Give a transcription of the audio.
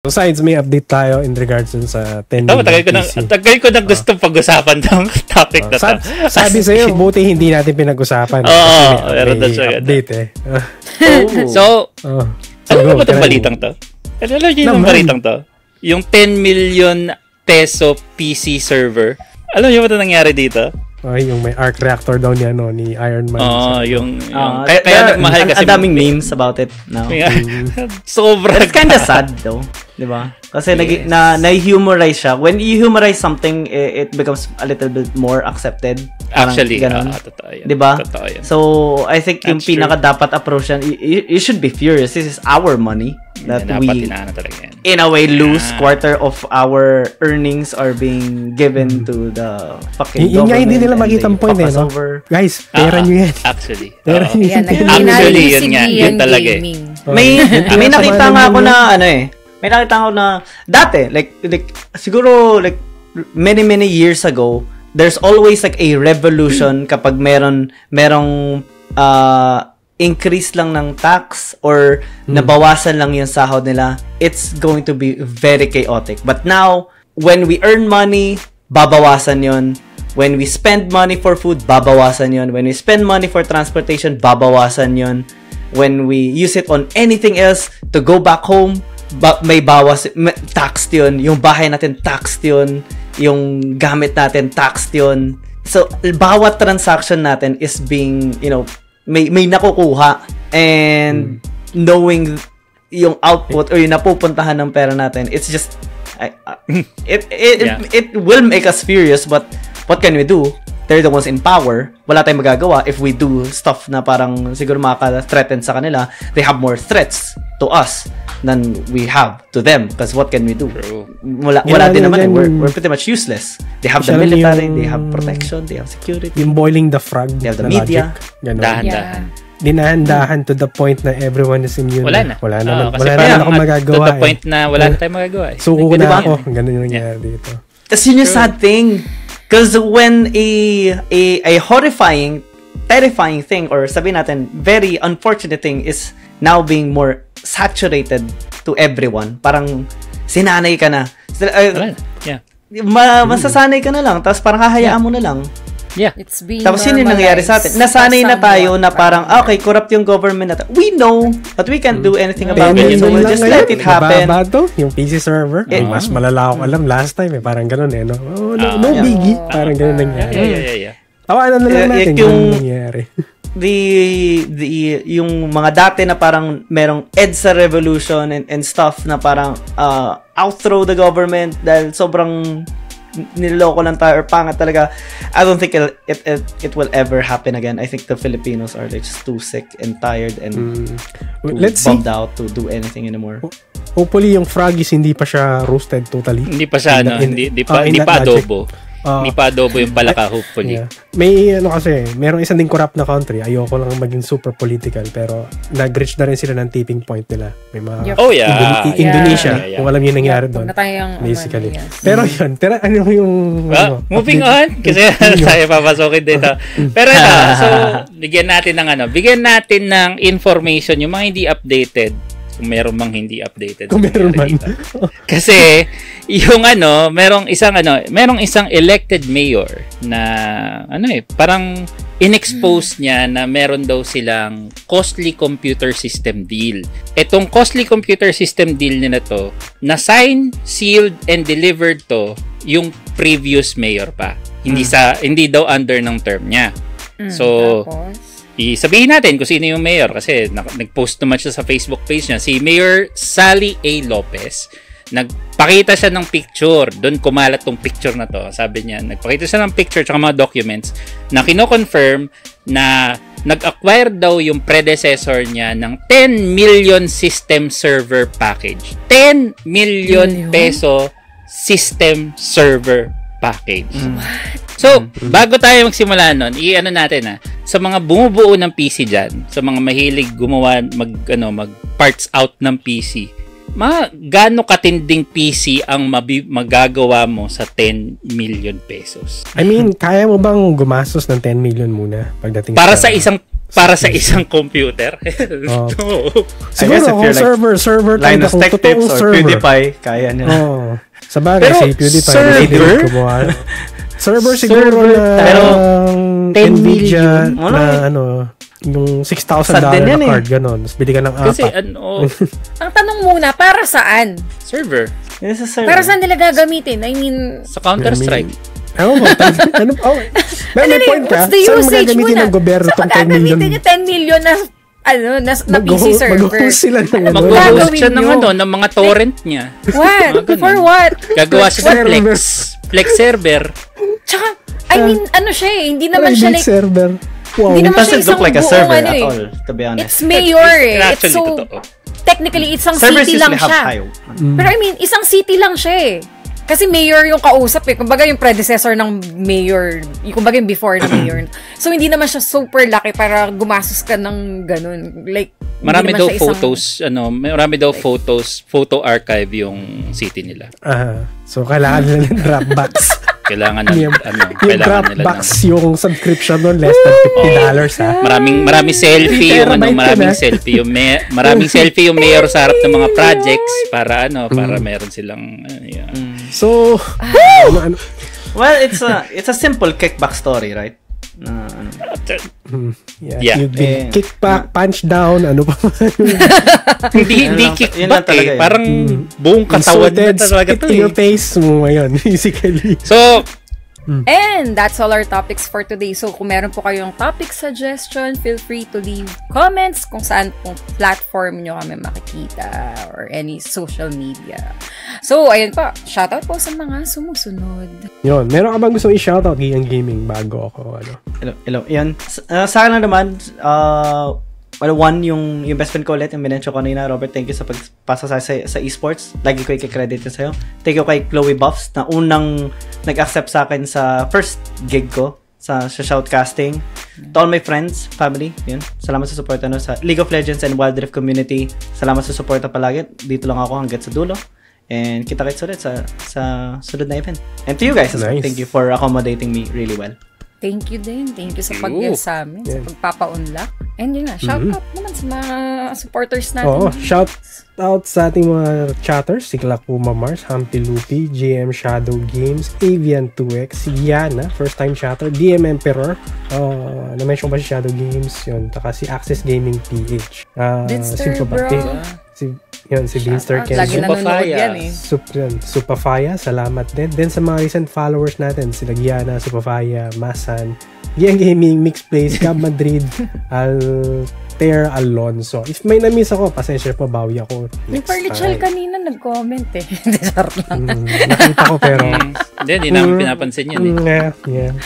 So, Sides, may update tayo in regards sa 10 million tagal ko na gusto pag-usapan ng topic na to. Sabi sa'yo, buti hindi natin pinag-usapan. Meron na siya. Update eh. So, ano ba itong balitang to? Ano yung balitang to? Yung 10 million peso PC server. Alam niyo ba ito nangyari dito? Yung may arc reactor daw niya ni Iron Man. Kaya nagmahal kasi. Ang daming memes about it now. Sobra. It's kinda sad though. Diba? Kasi na-humorize siya. When you humorize something, it becomes a little bit more accepted. Actually, totoo yan. Diba? So, I think yung pinaka-dapat approach yan, you should be furious. This is our money that we, in a way, lose. Quarter of our earnings are being given to the fucking government. Yung hindi nila makita ang point no? Guys, pera nyo yan. Actually. Actually, yun nga. Yun talaga eh. May nakita nga ako na, may nakita ko na dati, like siguro like many years ago, there's always like a revolution kapag merong increase lang ng tax or nabawasan lang yung sahod nila. It's going to be very chaotic. But now, when we earn money, babawasan yon. When we spend money for food, babawasan yon. When we spend money for transportation, babawasan yon. When we use it on anything else to go back home, may bawas, taxed yun. Yung bahay natin, taxed yun. Yung gamit natin, taxed yun. So, bawat transaction natin is being, may nakukuha. And knowing yung output or yung napupuntahan ng pera natin, it's just, it will make us furious, but what can we do? They're the ones in power. Wala tayong magagawa if we do stuff na parang siguro makaka-threaten sa kanila. They have more threats to us than we have to them. Because what can we do? Wala din naman. We're pretty much useless. They have the military, they have protection, they have security. Yung boiling the frog. They have the media. Dahan-dahan. Dinahan-dahan to the point na everyone is immune. Wala na. Wala na akong magagawa. To the point na wala na tayong magagawa. Suko na ako. Ganun yung nangyari dito. Tapos yun yung sad thing. Because when a horrifying, terrifying thing, or sabihin natin, very unfortunate thing is now being more saturated to everyone. Parang sinanay ka na. Masasanay ka na lang, tapos parang hahayaan mo na lang. Yeah. Tapos yun yung nangyayari sa atin. Nasanay na tayo na parang, okay, corrupt yung government natin. We know, but we can't do anything about it. So we'll just let it happen. Yung PC server, mas malala ko alam last time parang ganun no? No biggie. Parang ganun nangyari. Yeah. Tawanan na lang natin yung nangyari. Yung mga dati na parang merong EDSA revolution and stuff na parang outthrow the government dahil sobrang niloloko lang tayo or pangat talaga. I don't think it will ever happen again. I think the Filipinos are just too sick and tired and bummed out to do anything anymore. Hopefully yung Froggies hindi pa siya roasted totally. Hindi pa siya hindi pa adobo. Hindi pa adobo yung palaka, hopefully. Yeah. May kasi, merong isang ding corrupt na country. Ayoko lang maging super political, pero nag-reach na rin sila ng tipping point nila. May mga Indonesia, kung alam yung nangyari doon. Basically. Pero yun, ano yung... moving on, kasi tayo papasokin dito. Pero so, bigyan natin ng information, yung mga hindi updated. Kung meron mang hindi updated. Kung meron man. Kasi yung merong isang elected mayor na parang inexpose niya na meron daw silang costly computer system deal. Etong costly computer system deal na to, na-sign, sealed, and delivered to yung previous mayor pa. Hindi daw under ng term niya. So, sabihin natin kung sino yung mayor kasi nag-post naman siya sa Facebook page niya. Si Mayor Sally A. Lopez. Nagpakita siya ng picture. Doon kumalat tong picture na to. Sabi niya, nagpakita siya ng picture tsaka mga documents na kino-confirm na nag-acquire daw yung predecessor niya ng 10 million system server package. 10 million peso system server package. So, bago tayo magsimula nun, natin sa mga bumubuo ng PC dyan, sa mga mahilig gumawa, mag parts out ng PC, gaano katinding PC ang magagawa mo sa 10 million pesos? I mean, kaya mo bang gumastos ng 10 million muna pagdating para sa isang para sa isang computer. Siguro kung server line of tech tips or PewDiePie, kaya nila. Sa bagay, si PewDiePie, server siguro na Nvidia na yung $6,000 na card, gano'n. Tapos bili ka ng 4. Kasi ang tanong muna, para saan? Server. Yes, server. Para saan nila gagamitin? I mean, sa Counter-Strike. May point ka? Saan magagamitin ng gobyerno itong 10 million? Saan magagamitin yung 10 million na PC server? Mag-host sila ng mag-host siya ng mga torrent niya. What? For what? Gagawa siya ng Flex server. Tsaka, I mean, siya hindi naman siya like... server. Wow. Hindi naman siya isang look like a server at all, to be honest. It's mayor It's so... Technically, isang city lang siya. Pero I mean, isang city lang siya Kasi mayor yung kausap Kumbaga yung predecessor ng mayor. Kumbaga yung before ng mayor. So, hindi naman siya super laki para gumastos ka ng ganun. Like, marami daw photos, marami daw photos, photo archive yung city nila. So, kailangan nila ng Dropbox. Kailangan yung Dropbox yung subscription nun, less than $50 ha. Maraming selfie yung maraming selfie yung mayor sa harap ng mga projects para para meron silang So, well, it's a simple kickback story, right? You've been kick back, punch down, pa hindi kickback parang buong katawan na talaga spit in your face mo ngayon, basically. So, and that's all our topics for today. So, kung meron po kayong topic suggestion, feel free to leave comments kung saan pong platform nyo kami makikita or any social media. So, ayun po. Shoutout po sa mga sumusunod. Yun. Meron ka bang gustong i-shoutout Giyang Gaming bago ako? Hello. Yan. Sa akin lang naman, one, yung best friend ko ulit, yung binensyo ko kanina, Robert, thank you sa pagpasa sa esports. Lagi ko i-credit yun sa'yo. Thank you kay Chloe Buffs na unang nag-accept sa akin sa first gig ko sa shoutcasting. To all my friends, family, yun. Salamat sa support sa League of Legends and Wild Rift community. Salamat sa support palagi. Dito lang ako hanggat sa dulo. And kita-kits ulit sa sunod na event. And to you guys, nice. Thank you for accommodating me really well. Thank you din. Thank you sa pag-guest sa amin, sa pagpapa-unlock. And yun nga, shout out naman sa mga supporters natin. Shout out sa ating mga chatters, si Klakuma Mars, Humpy Lupi, GM Shadow Games, Avian 2X, si Yana, first time chatter, DM Emperor, na-mention ba si Shadow Games, yun, taka si Access Gaming PH. Dinster, bro. Si Beanstar Ken. Lagi nanonood yan Supafaya, salamat din. Then sa mga recent followers natin, sila Giana, Supafaya, Masan, Giyang Gaming, Mixed Plays, Cab Madrid, Alter Alonso. If may na-miss ako, pasensya pa, bawi ako. Yung Parlichal kanina nag-comment Nakita ko pero hindi namin pinapansin yun Yeah.